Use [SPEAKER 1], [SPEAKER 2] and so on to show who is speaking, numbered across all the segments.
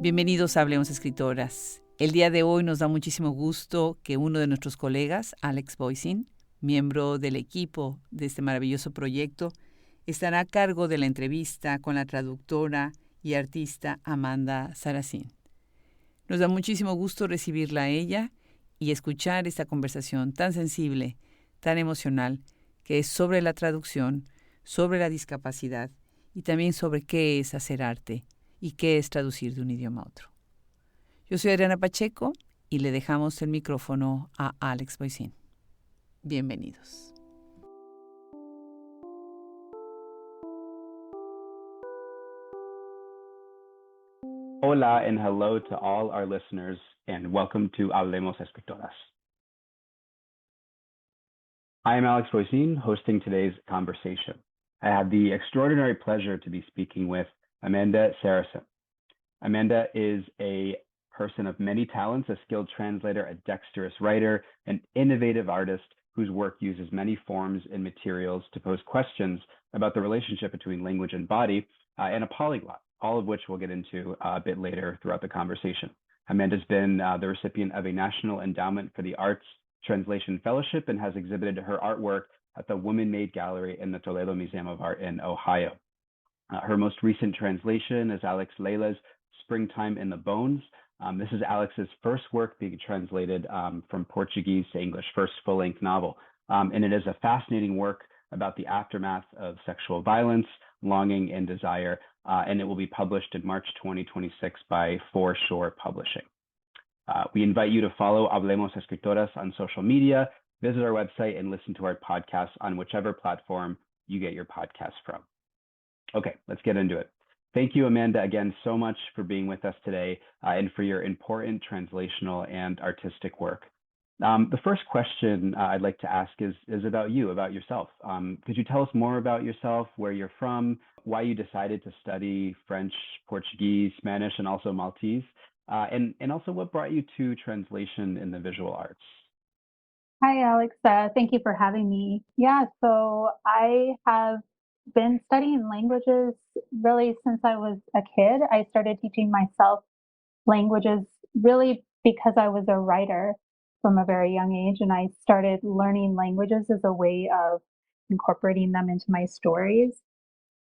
[SPEAKER 1] Bienvenidos a Hablemos Escritoras. El día de hoy nos da muchísimo gusto que uno de nuestros colegas, Alex Voisine, miembro del equipo de este maravilloso proyecto, estará a cargo de la entrevista con la traductora y artista Amanda Sarasien. Nos da muchísimo gusto recibirla a ella y escuchar esta conversación tan sensible, tan emocional, que es sobre la traducción, sobre la discapacidad y también sobre qué es hacer arte y qué es traducir de un idioma a otro. Yo soy Adriana Pacheco y le dejamos el micrófono a Alex Voisine. Bienvenidos.
[SPEAKER 2] Hola and hello to all our listeners, and welcome to Hablemos Escritoras. I am Alex Voisine, hosting today's conversation. I have the extraordinary pleasure to be speaking with Amanda Sarasien. Amanda is a person of many talents, a skilled translator, a dexterous writer, an innovative artist whose work uses many forms and materials to pose questions about the relationship between language and body, and a polyglot, all of which we'll get into a bit later throughout the conversation. Amanda's been the recipient of a National Endowment for the Arts Translation Fellowship and has exhibited her artwork at the Woman Made Gallery in the Toledo Museum of Art in Ohio. Her most recent translation is Állex Leilla's Springtime in the Bones. This is Alex's first work being translated from Portuguese to English, first full-length novel. And it is a fascinating work about the aftermath of sexual violence, longing, and desire. And it will be published in March 2026 by Foreshore Publishing. We invite you to follow Hablemos Escritoras on social media, visit our website, and listen to our podcasts on whichever platform you get your podcasts from. Okay, let's get into it. Thank you, Amanda, again so much for being with us today and for your important translational and artistic work. The first question I'd like to ask is about you, about yourself. Could you tell us more about yourself, where you're from, why you decided to study French, Portuguese, Spanish, and also Maltese, and also what brought you to translation in the visual arts?
[SPEAKER 3] Hi, Alex. Thank you for having me. Yeah, so I have been studying languages really since I was a kid. I started teaching myself languages really because I was a writer from a very young age, and I started learning languages as a way of incorporating them into my stories.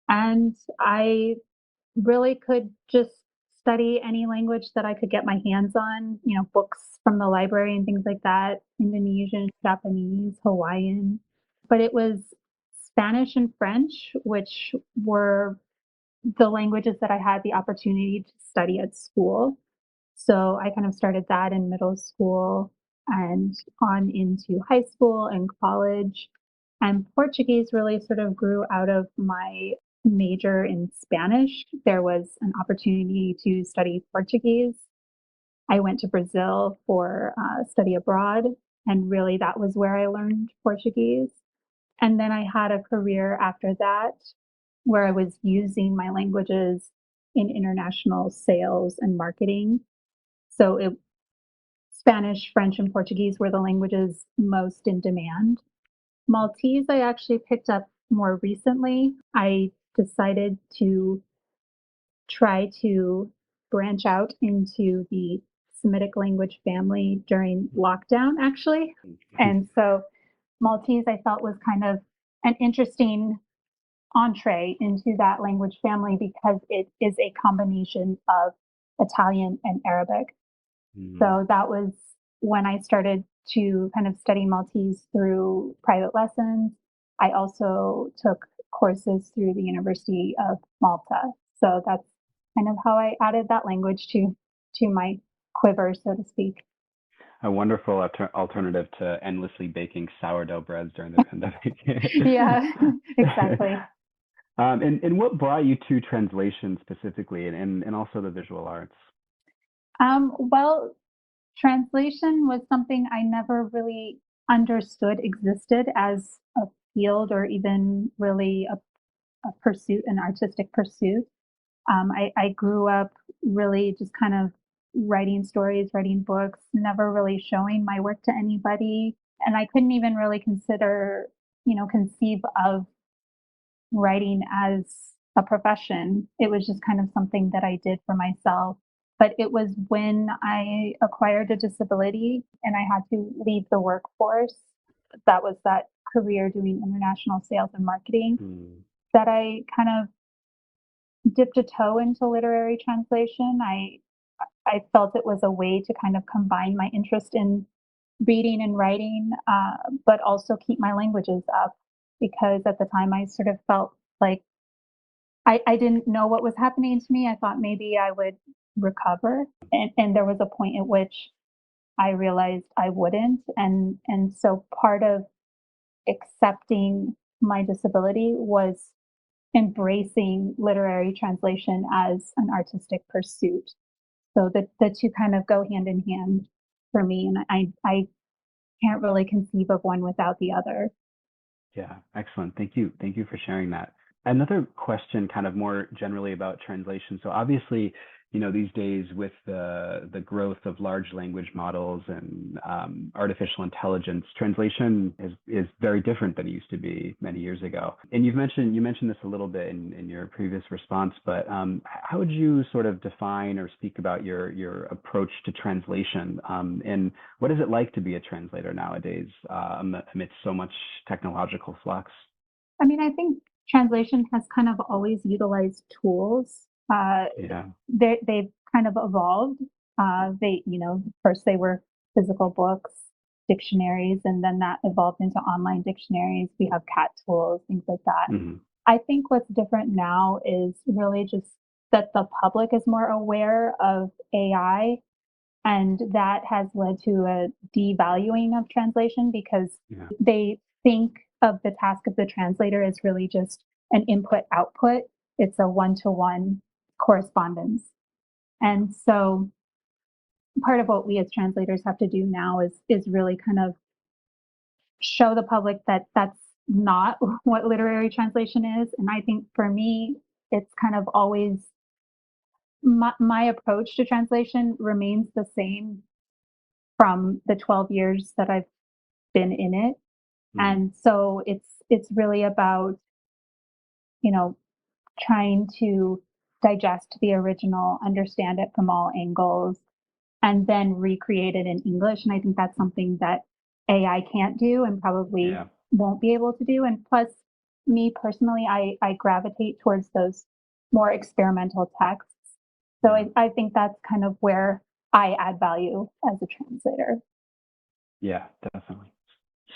[SPEAKER 3] And I really could just study any language that I could get my hands on, books from the library and things like that, Indonesian, Japanese, Hawaiian. But it was Spanish and French, which were the languages that I had the opportunity to study at school. So I kind of started that in middle school and on into high school and college. And Portuguese really sort of grew out of my major in Spanish. There was an opportunity to study Portuguese. I went to Brazil for study abroad, and really that was where I learned Portuguese. And then I had a career after that where I was using my languages in international sales and marketing. So Spanish, French, and Portuguese were the languages most in demand. Maltese, I actually picked up more recently. I decided to try to branch out into the Semitic language family during lockdown, actually. And so Maltese, I felt, was kind of an interesting entree into that language family because it is a combination of Italian and Arabic. So that was when I started to kind of study Maltese through private lessons. I also took courses through the University of Malta. So that's kind of how I added that language to my quiver, so to speak.
[SPEAKER 2] A wonderful alternative to endlessly baking sourdough breads during the pandemic.
[SPEAKER 3] Yeah, exactly.
[SPEAKER 2] And what brought you to translation specifically and also the visual arts?
[SPEAKER 3] Well, translation was something I never really understood existed as a field or even really a pursuit, an artistic pursuit. I grew up really just kind of writing stories, writing books, never really showing my work to anybody. And I couldn't even really conceive of writing as a profession. It was just kind of something that I did for myself. But it was when I acquired a disability and I had to leave the workforce, that was that career doing international sales and marketing, that I kind of dipped a toe into literary translation. I felt it was a way to kind of combine my interest in reading and writing, but also keep my languages up, because at the time I sort of felt like I didn't know what was happening to me. I thought maybe I would recover. And there was a point at which I realized I wouldn't. And so part of accepting my disability was embracing literary translation as an artistic pursuit. So the two kind of go hand in hand for me. And I can't really conceive of one without the other.
[SPEAKER 2] Yeah, excellent. Thank you. Thank you for sharing that. Another question kind of more generally about translation. So obviously, these days with the growth of large language models and artificial intelligence, translation is very different than it used to be many years ago. And you mentioned this a little bit in your previous response, but how would you sort of define or speak about your approach to translation? And what is it like to be a translator nowadays amidst so much technological flux?
[SPEAKER 3] I mean, I think translation has kind of always utilized tools. They've kind of evolved. First they were physical books, dictionaries, and then that evolved into online dictionaries. We have cat tools, things like that.
[SPEAKER 2] Mm-hmm.
[SPEAKER 3] I think what's different now is really just that the public is more aware of AI, and that has led to a devaluing of translation because they think of the task of the translator as really just an input-output. It's a one-to-one correspondence. And so part of what we as translators have to do now is really kind of show the public that that's not what literary translation is. And I think for me, it's kind of always my approach to translation remains the same from the 12 years that I've been in it.
[SPEAKER 2] Mm-hmm.
[SPEAKER 3] And so it's really about, trying to digest the original, understand it from all angles, and then recreate it in English. And I think that's something that AI can't do and probably won't be able to do. And plus, me personally, I gravitate towards those more experimental texts. So I think that's kind of where I add value as a translator.
[SPEAKER 2] Yeah, definitely.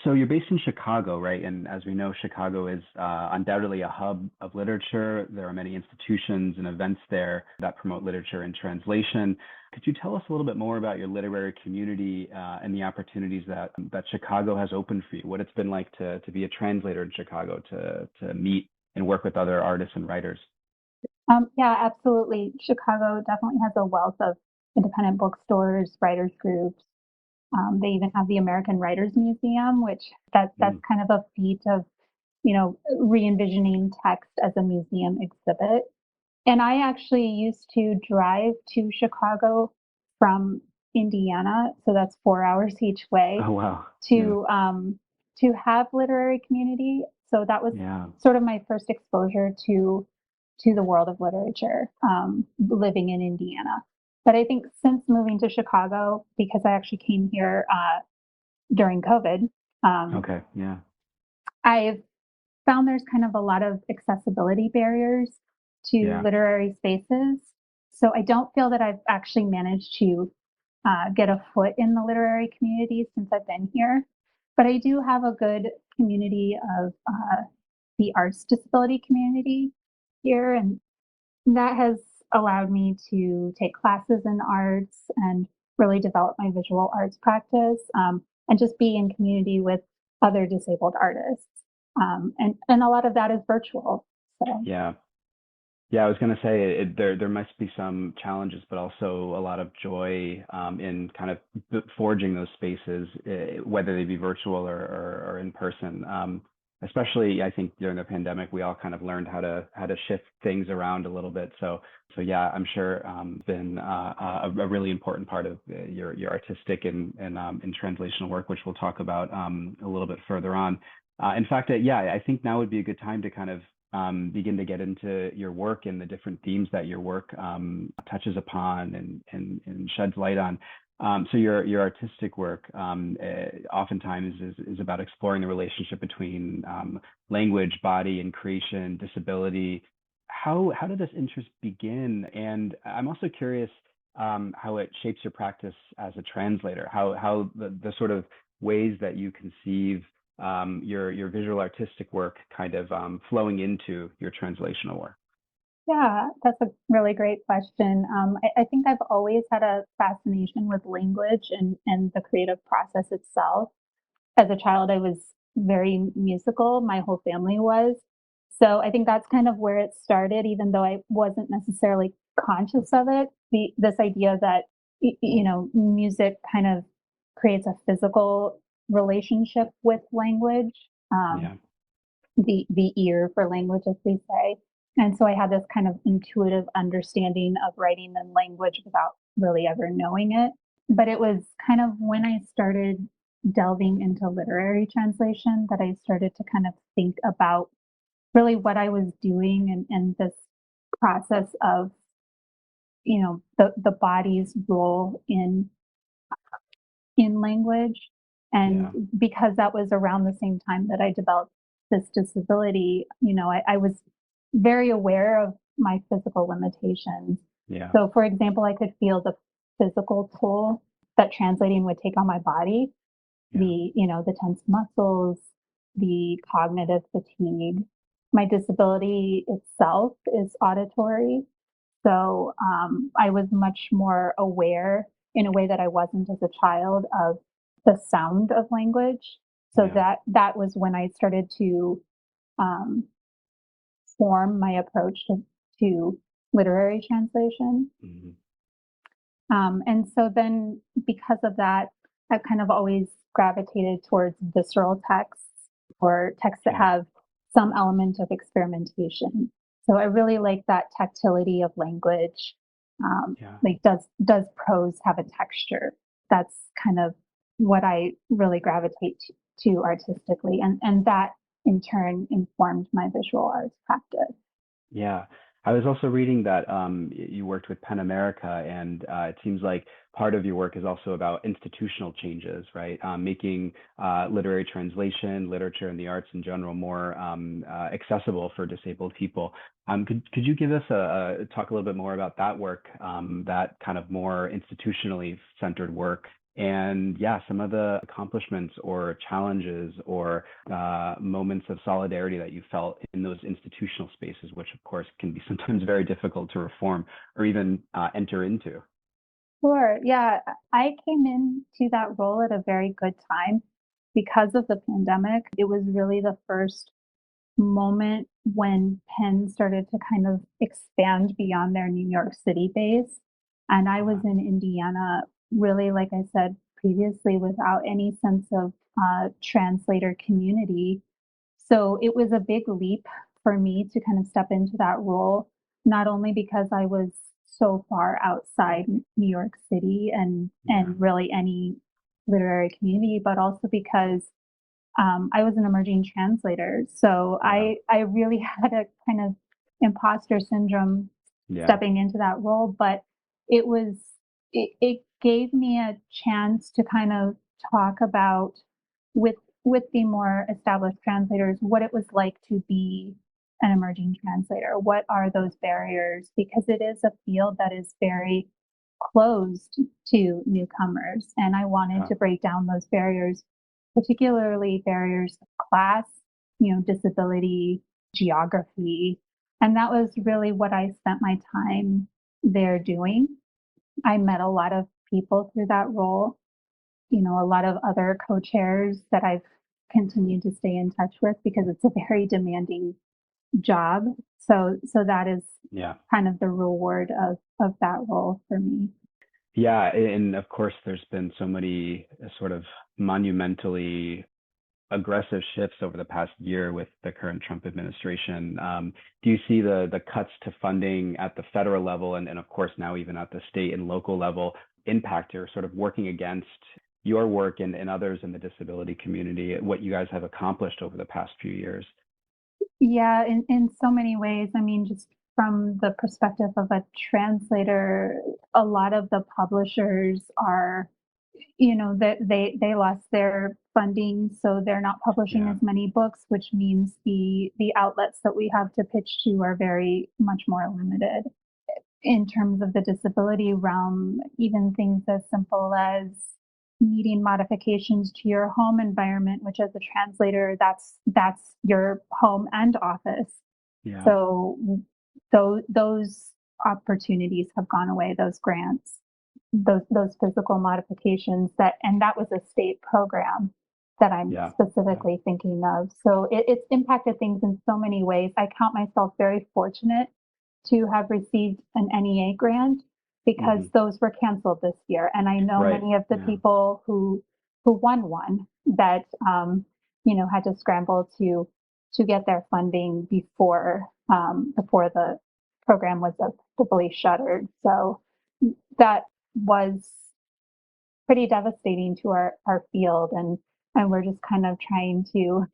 [SPEAKER 2] So you're based in Chicago, right? And as we know, Chicago is undoubtedly a hub of literature. There are many institutions and events there that promote literature and translation. Could you tell us a little bit more about your literary community and the opportunities that Chicago has opened for you? What it's been like to be a translator in Chicago, to meet and work with other artists and writers?
[SPEAKER 3] Yeah, absolutely. Chicago definitely has a wealth of independent bookstores, writers groups. They even have the American Writers Museum, which that's kind of a feat of, re-envisioning text as a museum exhibit. And I actually used to drive to Chicago from Indiana, so that's 4 hours each way.
[SPEAKER 2] Oh, wow.
[SPEAKER 3] To have literary community. So that was sort of my first exposure to the world of literature, living in Indiana. But I think since moving to Chicago, because I actually came here during COVID, I've found there's kind of a lot of accessibility barriers to literary spaces. So I don't feel that I've actually managed to get a foot in the literary community since I've been here. But I do have a good community of the arts disability community here, and that has allowed me to take classes in arts and really develop my visual arts practice, and just be in community with other disabled artists. And a lot of that is virtual. So.
[SPEAKER 2] Yeah, I was going to say there must be some challenges, but also a lot of joy in kind of forging those spaces, whether they be virtual or in person. Especially, I think during the pandemic, we all kind of learned how to shift things around a little bit. So yeah, I'm sure it's been a really important part of your artistic and translational work, which we'll talk about a little bit further on. In fact, I think now would be a good time to kind of begin to get into your work and the different themes that your work touches upon and sheds light on. So your artistic work oftentimes is about exploring the relationship between language, body, and creation, disability. How did this interest begin? And I'm also curious how it shapes your practice as a translator. How the sort of ways that you conceive your visual artistic work kind of flowing into your translational work.
[SPEAKER 3] Yeah, that's a really great question. I think I've always had a fascination with language and the creative process itself. As a child, I was very musical. My whole family was. So I think that's kind of where it started, even though I wasn't necessarily conscious of it. This idea that, music kind of creates a physical relationship with language.
[SPEAKER 2] Yeah.
[SPEAKER 3] The ear for language, as we say. And so I had this kind of intuitive understanding of writing in language without really ever knowing it. But it was kind of when I started delving into literary translation that I started to kind of think about really what I was doing and this process of, the body's role in language. And because that was around the same time that I developed this disability, I was very aware of my physical limitations.
[SPEAKER 2] Yeah.
[SPEAKER 3] So, for example, I could feel the physical toll that translating would take on my body, the tense muscles, the cognitive fatigue. My disability itself is auditory. So I was much more aware in a way that I wasn't as a child of the sound of language. So that was when I started to um, form my approach to literary translation.
[SPEAKER 2] Mm-hmm.
[SPEAKER 3] And so then because of that, I've kind of always gravitated towards visceral texts or texts that have some element of experimentation. So I really like that tactility of language. Like, does prose have a texture? That's kind of what I really gravitate to artistically, and that in turn informed my visual arts practice.
[SPEAKER 2] Yeah. I was also reading that you worked with PEN America, and it seems like part of your work is also about institutional changes, right? Making literary translation, literature, and the arts in general more accessible for disabled people. Could you give us talk a little bit more about that work, that kind of more institutionally centered work? And some of the accomplishments or challenges or moments of solidarity that you felt in those institutional spaces, which of course can be sometimes very difficult to reform or even enter into.
[SPEAKER 3] Sure. Yeah. I came into that role at a very good time because of the pandemic. It was really the first moment when Penn started to kind of expand beyond their New York City base. And I was in Indiana, really, like I said previously, without any sense of translator community. So it was a big leap for me to kind of step into that role, not only because I was so far outside New York City and really any literary community, but also because I was an emerging translator. So I really had a kind of imposter syndrome stepping into that role, but it was it gave me a chance to kind of talk about with the more established translators what it was like to be an emerging translator. What are those barriers? Because it is a field that is very closed to newcomers, and I wanted to break down those barriers, particularly barriers of class, disability, geography. And that was really what I spent my time there doing. I met a lot of people through that role, a lot of other co-chairs that I've continued to stay in touch with because it's a very demanding job. So that is kind of the reward of that role for me.
[SPEAKER 2] Yeah, and of course, there's been so many sort of monumentally aggressive shifts over the past year with the current Trump administration. Do you see the cuts to funding at the federal level and of course now even at the state and local level impact or sort of working against your work and others in the disability community, what you guys have accomplished over the past few years?
[SPEAKER 3] Yeah, in so many ways. I mean, just from the perspective of a translator, a lot of the publishers are, that they lost their funding, so they're not publishing
[SPEAKER 2] Yeah.
[SPEAKER 3] as many books, which means the outlets that we have to pitch to are very much more limited. In terms of the disability realm, even things as simple as needing modifications to your home environment, which as a translator, that's your home and office.
[SPEAKER 2] Yeah.
[SPEAKER 3] So those opportunities have gone away, those grants, those physical modifications and that was a state program that I'm
[SPEAKER 2] Yeah.
[SPEAKER 3] specifically thinking of. So it's impacted things in so many ways. I count myself very fortunate to have received an NEA grant because
[SPEAKER 2] Hmm.
[SPEAKER 3] those were canceled this year. And I know
[SPEAKER 2] Right.
[SPEAKER 3] many of the
[SPEAKER 2] Yeah.
[SPEAKER 3] people who won one that had to scramble to get their funding before the program was fully shuttered. So that was pretty devastating to our field, and we're just kind of trying to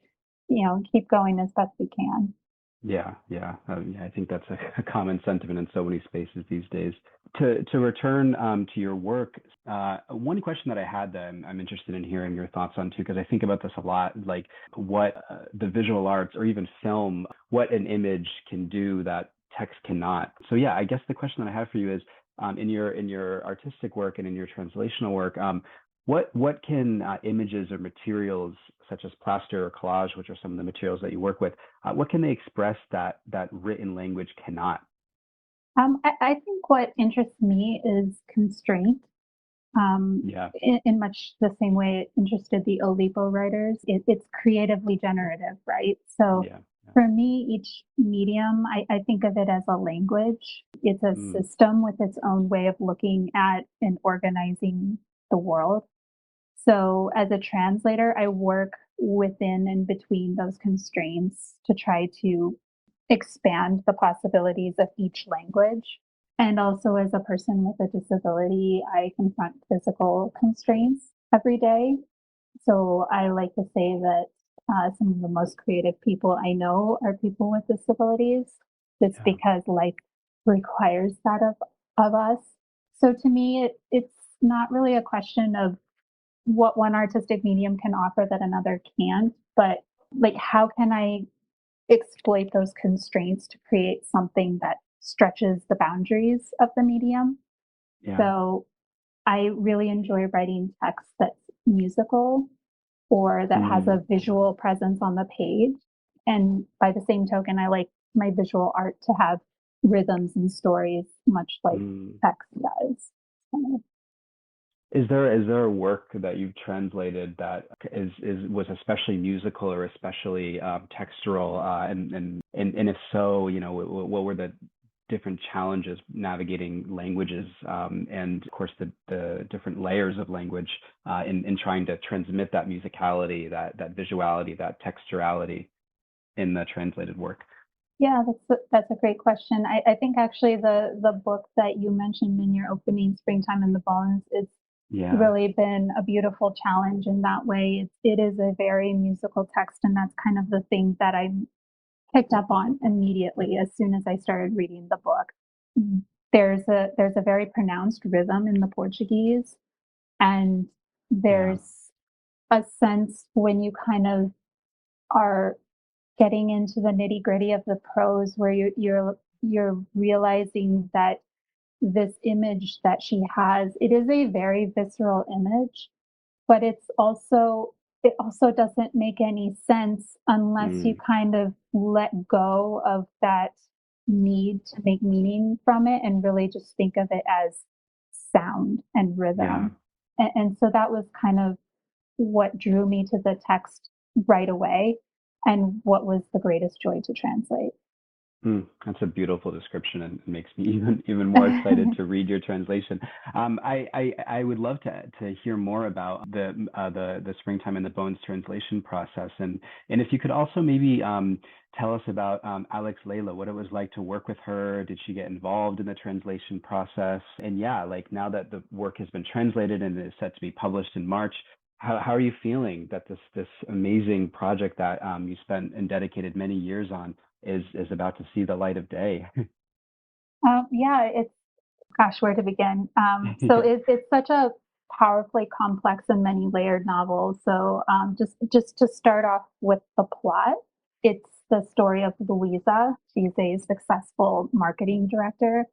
[SPEAKER 3] keep going as best we can.
[SPEAKER 2] Yeah, yeah, yeah. I think that's a common sentiment in so many spaces these days. To return to your work, one question that I had that I'm interested in hearing your thoughts on too, because I think about this a lot, like what the visual arts or even film, what an image can do that text cannot. So yeah, I guess the question that I have for you is, in your artistic work and in your translational work, what can images or materials such as plaster or collage, which are some of the materials that you work with, what can they express that written language cannot?
[SPEAKER 3] I think what interests me is constraint.
[SPEAKER 2] Yeah,
[SPEAKER 3] In much the same way it interested the Olipo writers, it's creatively generative, right? So
[SPEAKER 2] yeah, yeah.
[SPEAKER 3] for me, each medium, I think of it as a language. It's a
[SPEAKER 2] Mm,
[SPEAKER 3] system with its own way of looking at and organizing the world. So as a translator, I work within and between those constraints to try to expand the possibilities of each language. And also as a person with a disability, I confront physical constraints every day. So I like to say that some of the most creative people I know are people with disabilities. It's
[SPEAKER 2] yeah.
[SPEAKER 3] because life requires that of us. So to me, it's not really a question of what one artistic medium can offer that another can't, but like how can I exploit those constraints to create something that stretches the boundaries of the medium?
[SPEAKER 2] Yeah.
[SPEAKER 3] So I really enjoy writing text that's musical or that has
[SPEAKER 2] Mm,
[SPEAKER 3] a visual presence on the page. And by the same token, I like my visual art to have rhythms and stories, much like
[SPEAKER 2] mm.
[SPEAKER 3] text does. So,
[SPEAKER 2] Is there a work that you've translated that was especially musical or especially textural, and if so, what were the different challenges navigating languages, and of course the different layers of language, in trying to transmit that musicality, that visuality, that texturality in the translated work?
[SPEAKER 3] yeah, that's a great question. I think actually the book that you mentioned in your opening, Springtime in the Bones, is
[SPEAKER 2] Yeah,
[SPEAKER 3] really been a beautiful challenge in that way. It is a very musical text, and that's kind of the thing that I picked up on immediately as soon as I started reading the book. Mm. There's a very pronounced rhythm in the Portuguese, and
[SPEAKER 2] yeah,
[SPEAKER 3] there's a sense when you kind of are getting into the nitty-gritty of the prose where you're realizing that this image that she has, it is a very visceral image, but it also doesn't make any sense unless you
[SPEAKER 2] mm,
[SPEAKER 3] kind of let go of that need to make meaning from it and really just think of it as sound and
[SPEAKER 2] yeah.
[SPEAKER 3] rhythm. And so that was kind of what drew me to the text right away and what was the greatest joy to translate.
[SPEAKER 2] That's a beautiful description and makes me even more excited to read your translation. I would love to hear more about the Springtime in the Bones translation process, and if you could also maybe tell us about Alex Leilla, what it was like to work with her. Did she get involved in the translation process? And yeah, like now that the work has been translated and is set to be published in March, how are you feeling that this amazing project that you spent and dedicated many years on is about to see the light of day?
[SPEAKER 3] Yeah, it's gosh, where to begin? So
[SPEAKER 2] Yeah.
[SPEAKER 3] it's such a powerfully complex and many layered novel. So just to start off with the plot, it's the story of Louisa. She's a successful marketing director,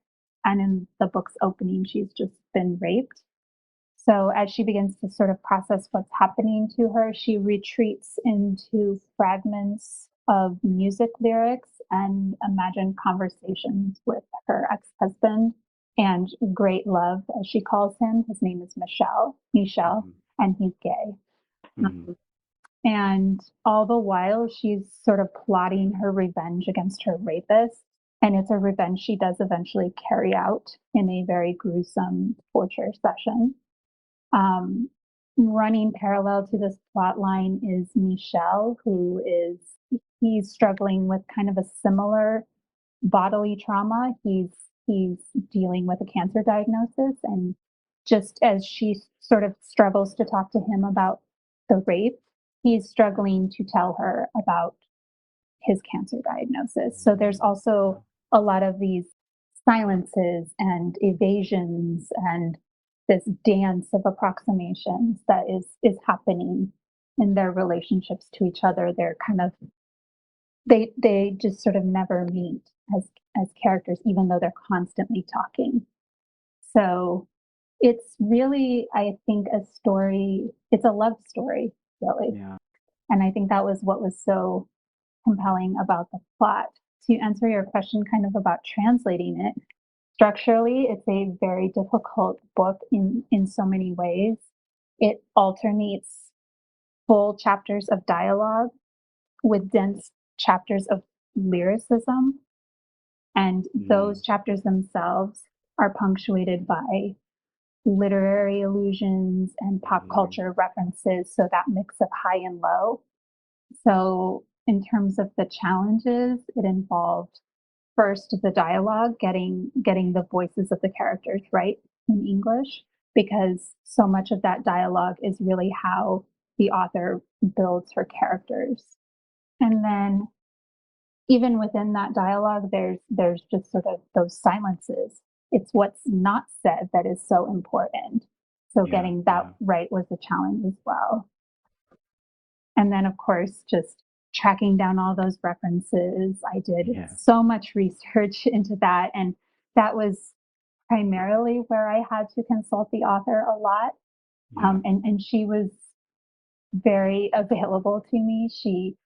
[SPEAKER 3] and in the book's opening, she's just been raped. So as she begins to sort of process what's happening to her, she retreats into fragments of music lyrics and imagined conversations with her ex-husband and great love, as she calls him. His name is Michel,
[SPEAKER 2] Mhm.
[SPEAKER 3] and he's gay.
[SPEAKER 2] Mhm.
[SPEAKER 3] And all the while, she's sort of plotting her revenge against her rapist. And it's a revenge she does eventually carry out in a very gruesome torture session. Um, Running parallel to this plot line is Michel, he's struggling with kind of a similar bodily trauma. He's dealing with a cancer diagnosis, and just as she sort of struggles to talk to him about the rape, he's struggling to tell her about his cancer diagnosis. So there's also a lot of these silences and evasions and this dance of approximations that is happening in their relationships to each other. They're kind of they just sort of never meet as characters, even though they're constantly talking. So it's really, I think, a story. It's a love story, really,
[SPEAKER 2] Yeah.
[SPEAKER 3] and I think that was what was so compelling about the plot. To answer your question kind of about translating it, structurally, it's a very difficult book in so many ways. It alternates full chapters of dialogue with dense chapters of lyricism, and
[SPEAKER 2] Mm.
[SPEAKER 3] those chapters themselves are punctuated by literary allusions and pop
[SPEAKER 2] Mm.
[SPEAKER 3] culture references, so that mix of high and low. So, in terms of the challenges, it involved first the dialogue, getting the voices of the characters right in English, because so much of that dialogue is really how the author builds her characters. And then even within that dialogue, there's just sort of those silences. It's what's not said that is so important. So
[SPEAKER 2] Yeah.
[SPEAKER 3] getting that
[SPEAKER 2] Yeah.
[SPEAKER 3] right was a challenge as well. And then, of course, just tracking down all those references. I did
[SPEAKER 2] Yeah.
[SPEAKER 3] so much research into that. And that was primarily where I had to consult the author a lot.
[SPEAKER 2] Yeah.
[SPEAKER 3] And she was very available to me. She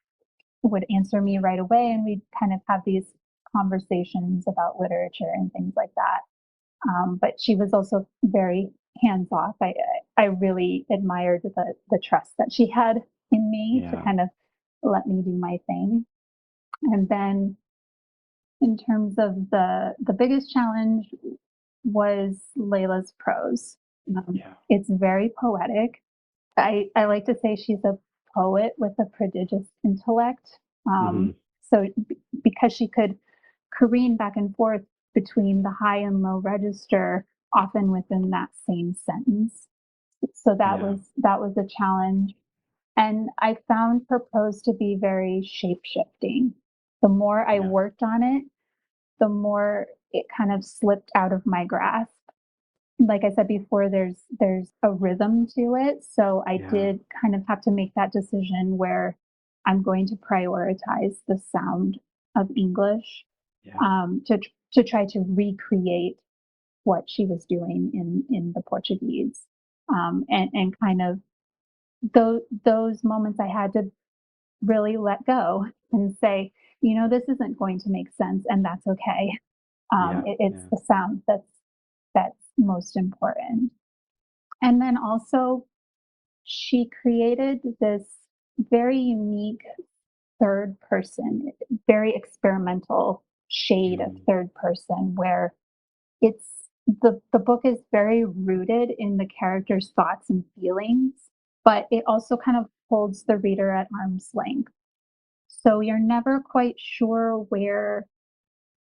[SPEAKER 3] would answer me right away, and we'd kind of have these conversations about literature and things like that. But she was also very hands off. I really admired the trust that she had in me to
[SPEAKER 2] Yeah.
[SPEAKER 3] kind of let me do my thing. And then in terms of the biggest challenge was Layla's prose.
[SPEAKER 2] Yeah.
[SPEAKER 3] It's very poetic. I like to say she's a poet with a prodigious intellect.
[SPEAKER 2] Mhm.
[SPEAKER 3] So because she could careen back and forth between the high and low register, often within that same sentence. So
[SPEAKER 2] Yeah.
[SPEAKER 3] that was a challenge. And I found her prose to be very shape shifting. The more I
[SPEAKER 2] Yeah.
[SPEAKER 3] worked on it, the more it kind of slipped out of my grasp. Like I said before, there's a rhythm to it. So I
[SPEAKER 2] Yeah.
[SPEAKER 3] did kind of have to make that decision where I'm going to prioritize the sound of English,
[SPEAKER 2] Yeah.
[SPEAKER 3] to try to recreate what she was doing in the Portuguese, and kind of those moments I had to really let go and say, this isn't going to make sense, and that's okay.
[SPEAKER 2] Yeah.
[SPEAKER 3] It's
[SPEAKER 2] Yeah.
[SPEAKER 3] the sound that's most important. And then also, she created this very unique third person, very experimental shade of
[SPEAKER 2] Mm.
[SPEAKER 3] third person, where it's the book is very rooted in the character's thoughts and feelings, but it also kind of holds the reader at arm's length. So you're never quite sure where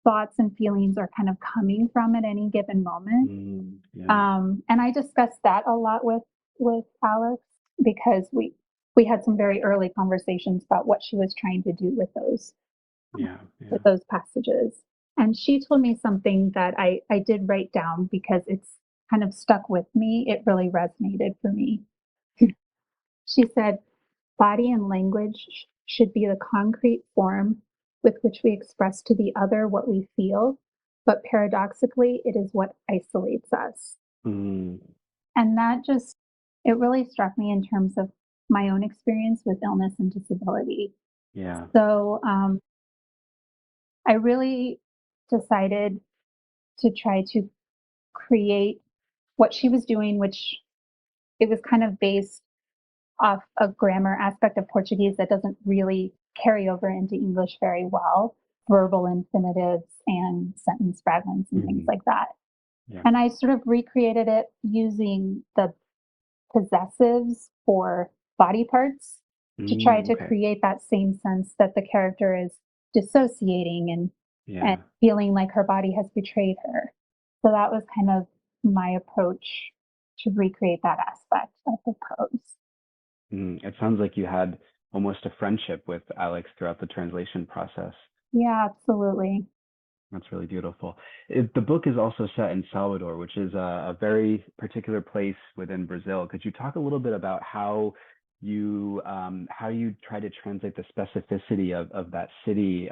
[SPEAKER 3] thoughts and feelings are kind of coming from at any given moment.
[SPEAKER 2] Yeah.
[SPEAKER 3] And I discussed that a lot with Alex. because we had some very early conversations about what she was trying to do with those passages. And she told me something that I did write down because it's kind of stuck with me. It really resonated for me. She said, body and language should be the concrete form with which we express to the other what we feel, but paradoxically, it is what isolates us.
[SPEAKER 2] Mm.
[SPEAKER 3] And that just, it really struck me in terms of my own experience with illness and disability.
[SPEAKER 2] Yeah.
[SPEAKER 3] So I really decided to try to create what she was doing, which it was kind of based off a grammar aspect of Portuguese that doesn't really carry over into English very well, verbal infinitives and sentence fragments and things like that.
[SPEAKER 2] Yeah.
[SPEAKER 3] And I sort of recreated it using the possessives for body parts to try to create that same sense that the character is dissociating and feeling like her body has betrayed her. So that was kind of my approach to recreate that aspect of the prose.
[SPEAKER 2] It sounds like you had almost a friendship with Alex throughout the translation process.
[SPEAKER 3] Yeah, absolutely.
[SPEAKER 2] That's really beautiful. The book is also set in Salvador, which is a very particular place within Brazil. Could you talk a little bit about how you try to translate the specificity of that city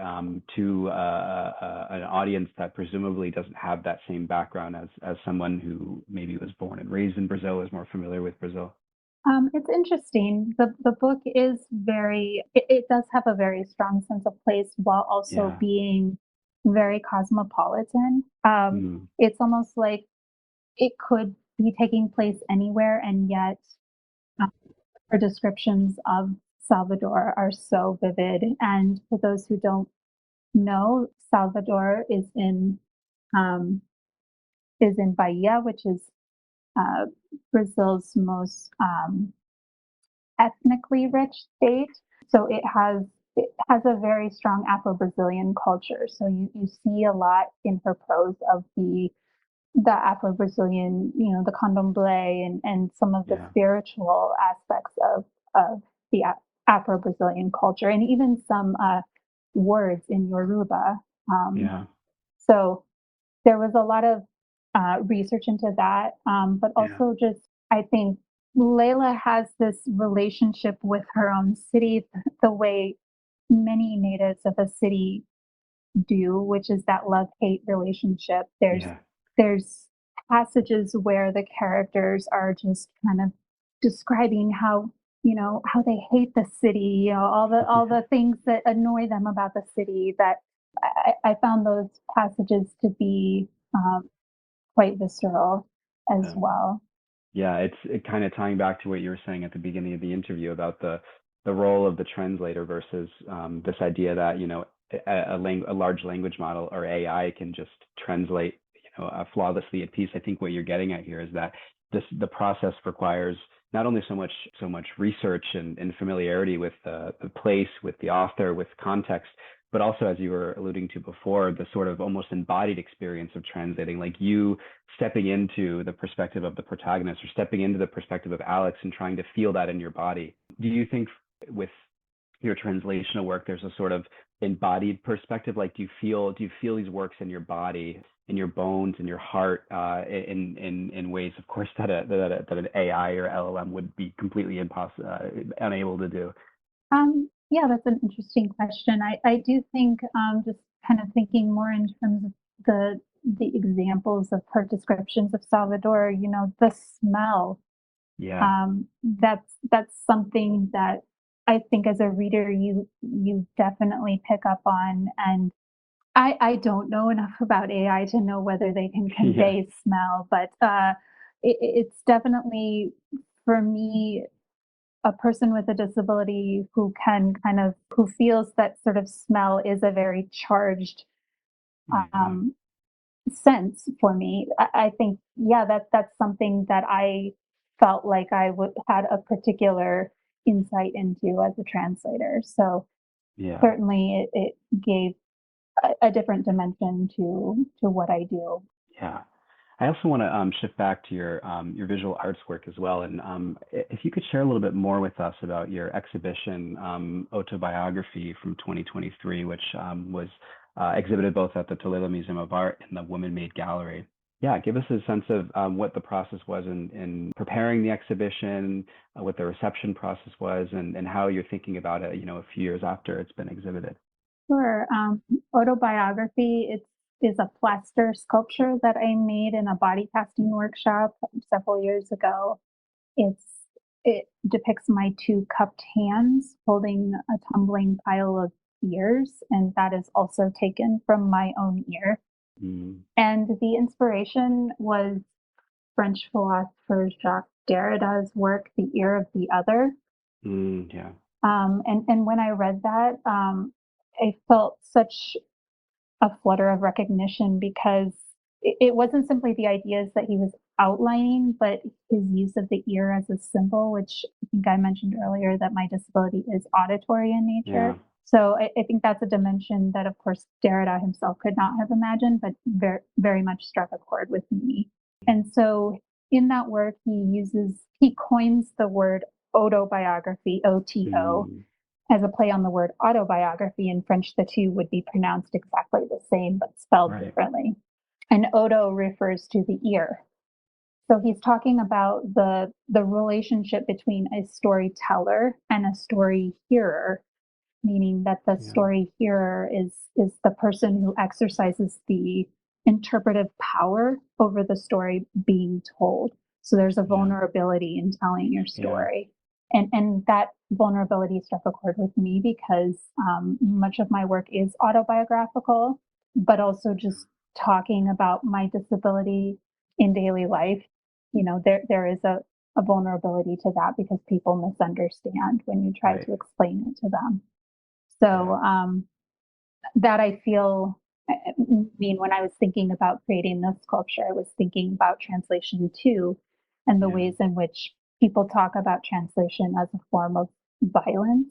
[SPEAKER 2] to an audience that presumably doesn't have that same background as someone who maybe was born and raised in Brazil, is more familiar with Brazil?
[SPEAKER 3] It's interesting. The book is it does have a very strong sense of place while also being very cosmopolitan. It's almost like it could be taking place anywhere, and yet her descriptions of Salvador are so vivid. And for those who don't know, Salvador is in Bahia, which is Brazil's most ethnically rich state. So it has a very strong Afro-Brazilian culture. So you see a lot in her prose of the Afro-Brazilian, the candomblé and some of the spiritual aspects of the Afro-Brazilian culture, and even some words in Yoruba. So there was a lot of research into that, but also just, I think Leila has this relationship with her own city the way many natives of a city do, which is that love-hate relationship. There's passages where the characters are just kind of describing how they hate the city, all the things that annoy them about the city. That I found those passages to be quite visceral as well.
[SPEAKER 2] Yeah, it kind of tying back to what you were saying at the beginning of the interview about the role of the translator versus this idea that a large language model or AI can just translate flawlessly a piece. I think what you're getting at here is that the process requires not only so much research and familiarity with the place, with the author, with context, but also, as you were alluding to before, the sort of almost embodied experience of translating, like you stepping into the perspective of the protagonist or stepping into the perspective of Alex and trying to feel that in your body. Do you think with your translational work, there's a sort of embodied perspective? Like, do you feel these works in your body, in your bones, in your heart, in ways, of course, that an AI or LLM would be completely unable to do?
[SPEAKER 3] Yeah, that's an interesting question. I do think just kind of thinking more in terms of the examples of her descriptions of Salvador, the smell. That's something that I think as a reader you definitely pick up on. And I don't know enough about AI to know whether they can convey smell, but it's definitely, for me, a person with a disability who feels that sort of smell is a very charged sense for me. I think, that's something that I felt like I had a particular insight into as a translator. So certainly it gave a different dimension to what I do.
[SPEAKER 2] Yeah. I also want to shift back to your visual arts work as well, and if you could share a little bit more with us about your exhibition autobiography from 2023, which was exhibited both at the Toledo Museum of Art and the Woman Made Gallery. Yeah, give us a sense of what the process was in preparing the exhibition, what the reception process was, and how you're thinking about it, a few years after it's been exhibited.
[SPEAKER 3] Sure. Autobiography is a plaster sculpture that I made in a body casting workshop several years ago. It depicts my two cupped hands holding a tumbling pile of ears, and that is also taken from my own ear. And the inspiration was French philosopher Jacques Derrida's work, The Ear of the Other.
[SPEAKER 2] Yeah.
[SPEAKER 3] And when I read that, I felt such a flutter of recognition because it wasn't simply the ideas that he was outlining, but his use of the ear as a symbol, which I think I mentioned earlier that my disability is auditory in nature.
[SPEAKER 2] Yeah.
[SPEAKER 3] So I think that's a dimension that, of course, Derrida himself could not have imagined, but very, very much struck a chord with me. And so in that work, he coins the word autobiography, OTO, as a play on the word autobiography. In French, the two would be pronounced exactly the same, but spelled differently. And auto refers to the ear. So he's talking about the relationship between a storyteller and a story hearer, meaning that the story hearer is the person who exercises the interpretive power over the story being told. So there's a vulnerability in telling your story. And that vulnerability struck a chord with me because much of my work is autobiographical, but also just talking about my disability in daily life. There is a vulnerability to that because people misunderstand when you try to explain it to them. So that I feel, when I was thinking about creating this sculpture, I was thinking about translation too, and the ways in which people talk about translation as a form of violence,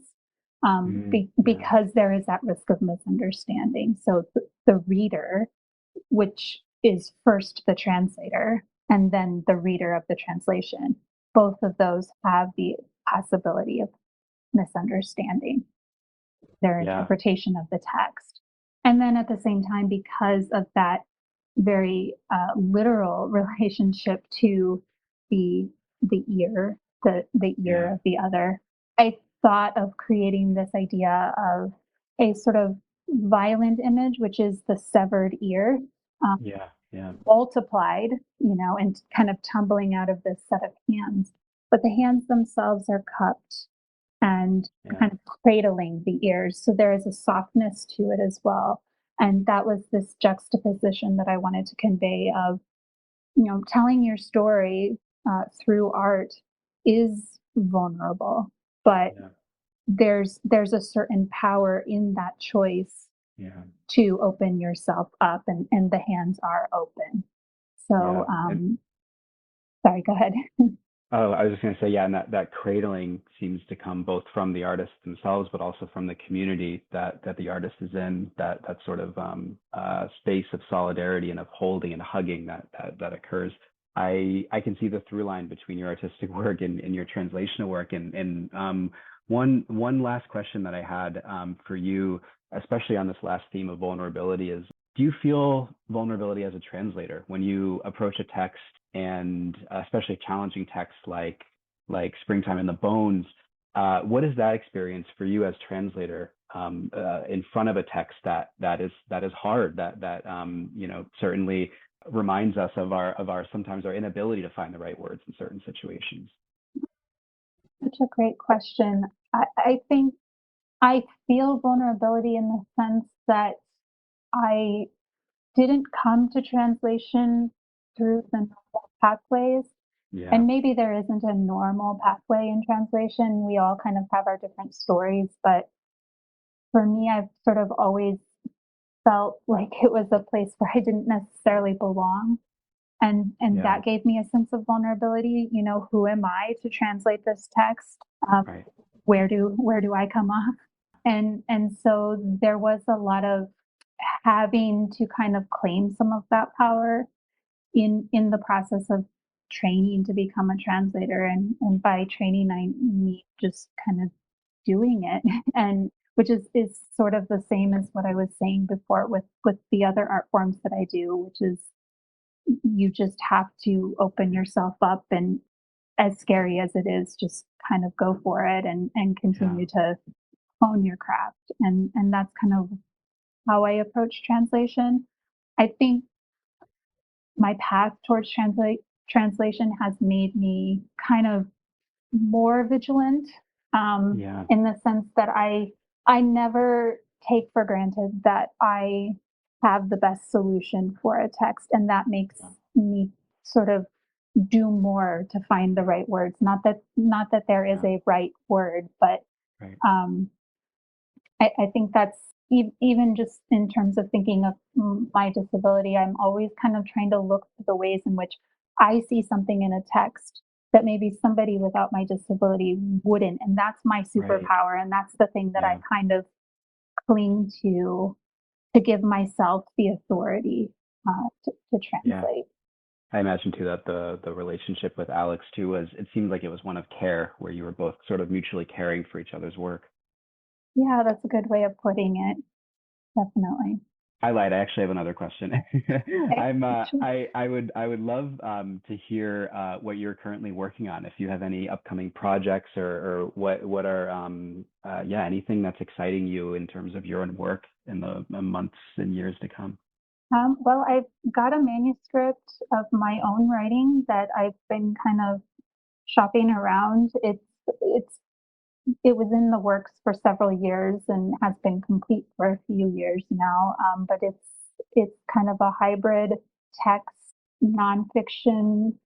[SPEAKER 3] because there is that risk of misunderstanding. So the reader, which is first the translator and then the reader of the translation, both of those have the possibility of misunderstanding their interpretation of the text. And then at the same time, because of that very literal relationship to the ear, the ear of the other, I thought of creating this idea of a sort of violent image, which is the severed ear, multiplied, and kind of tumbling out of this set of hands. But the hands themselves are cupped and kind of cradling the ears. So there is a softness to it as well. And that was this juxtaposition that I wanted to convey of, telling your story through art is vulnerable, but there's a certain power in that choice to open yourself up, and the hands are open. So, sorry, go ahead.
[SPEAKER 2] Oh, I was just going to say, and that cradling seems to come both from the artists themselves, but also from the community that the artist is in, that sort of space of solidarity and of holding and hugging that occurs. I can see the through line between your artistic work and your translational work. And one last question that I had for you, especially on this last theme of vulnerability, is, do you feel vulnerability as a translator when you approach a text, and especially a challenging text like Springtime in the Bones? What is that experience for you as translator in front of a text that is hard, that certainly reminds us of our sometimes our inability to find the right words in certain situations?
[SPEAKER 3] Such a great question. I think I feel vulnerability in the sense that I didn't come to translation through the normal pathways. And maybe there isn't a normal pathway in translation. We all kind of have our different stories. But for me, I've sort of always felt like it was a place where I didn't necessarily belong. And that gave me a sense of vulnerability. Who am I to translate this text? Where do I come off? And so there was a lot of having to kind of claim some of that power in the process of training to become a translator, and by training I mean just kind of doing it, and which is sort of the same as what I was saying before with the other art forms that I do, which is you just have to open yourself up, and as scary as it is, just kind of go for it and continue to hone your craft. And that's kind of how I approach translation. I think my path towards translation has made me kind of more vigilant, in the sense that I never take for granted that I have the best solution for a text, and that makes me sort of do more to find the right words. Not that there is a right word, but
[SPEAKER 2] Right.
[SPEAKER 3] I think that's even just in terms of thinking of my disability, I'm always kind of trying to look for the ways in which I see something in a text that maybe somebody without my disability wouldn't. And that's my
[SPEAKER 2] Right.
[SPEAKER 3] superpower. And that's the thing that I
[SPEAKER 2] Yeah.
[SPEAKER 3] kind of cling to give myself the authority to
[SPEAKER 2] Yeah.
[SPEAKER 3] translate.
[SPEAKER 2] I imagine too that the relationship with Alex too was, it seemed like it was one of care, where you were both sort of mutually caring for each other's work.
[SPEAKER 3] Yeah, that's a good way of putting it. Definitely.
[SPEAKER 2] I lied. I actually have another question.
[SPEAKER 3] Okay, sure.
[SPEAKER 2] I would love to hear what you're currently working on. If you have any upcoming projects, or what are anything that's exciting you in terms of your own work in the months and years to come.
[SPEAKER 3] Well, I've got a manuscript of my own writing that I've been kind of shopping around. It was in the works for several years and has been complete for a few years now. But it's kind of a hybrid text, nonfiction,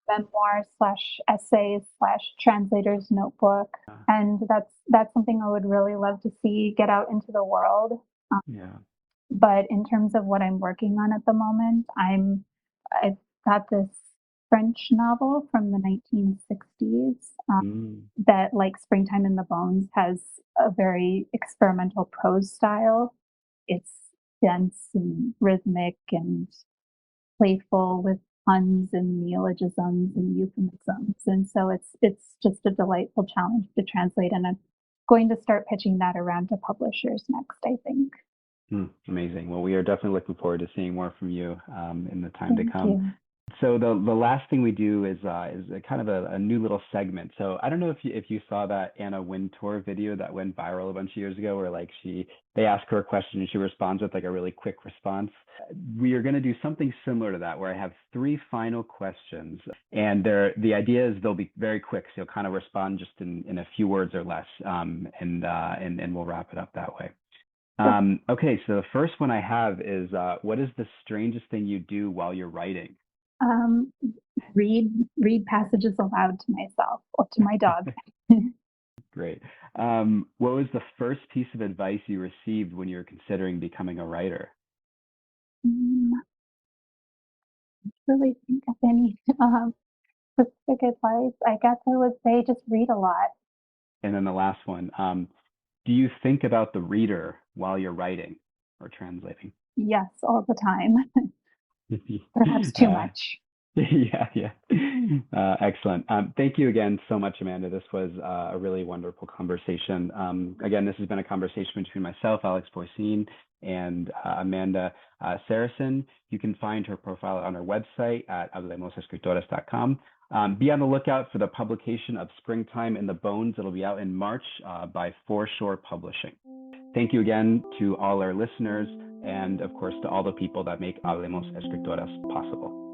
[SPEAKER 3] memoir slash essay slash translator's notebook, and that's something I would really love to see get out into the world.
[SPEAKER 2] Yeah.
[SPEAKER 3] But in terms of what I'm working on at the moment, I've got this French novel from the 1960s, that, like Springtime in the Bones, has a very experimental prose style. It's dense and rhythmic and playful with puns and neologisms and euphemisms, and so it's just a delightful challenge to translate. And I'm going to start pitching that around to publishers next, I think.
[SPEAKER 2] Amazing. Well, we are definitely looking forward to seeing more from you in the time to
[SPEAKER 3] Thank
[SPEAKER 2] come.
[SPEAKER 3] you.
[SPEAKER 2] So the last thing we do is a kind of a new little segment. So I don't know if you saw that Anna Wintour video that went viral a bunch of years ago, where like they ask her a question and she responds with like a really quick response. We are going to do something similar to that, where I have 3 final questions, and the idea is they'll be very quick, so you'll kind of respond just in a few words or less, and we'll wrap it up that way. Okay, so the first one I have is, what is the strangest thing you do while you're writing?
[SPEAKER 3] Um, read passages aloud to myself or to my dog.
[SPEAKER 2] Great. What was the first piece of advice you received when you were considering becoming a writer?
[SPEAKER 3] Really think of any specific advice. I guess I would say just read a lot.
[SPEAKER 2] And then the last one, do you think about the reader while you're writing or translating?
[SPEAKER 3] Yes, all the time. Perhaps too much.
[SPEAKER 2] Yeah. Excellent. Thank you again so much, Amanda. This was a really wonderful conversation. Again, this has been a conversation between myself, Alex Voisine, and Amanda Sarasien. You can find her profile on our website at hablemosescritoras.com. Be on the lookout for the publication of Springtime in the Bones. It'll be out in March by Foreshore Publishing. Thank you again to all our listeners, and of course to all the people that make Hablemos Escritoras possible.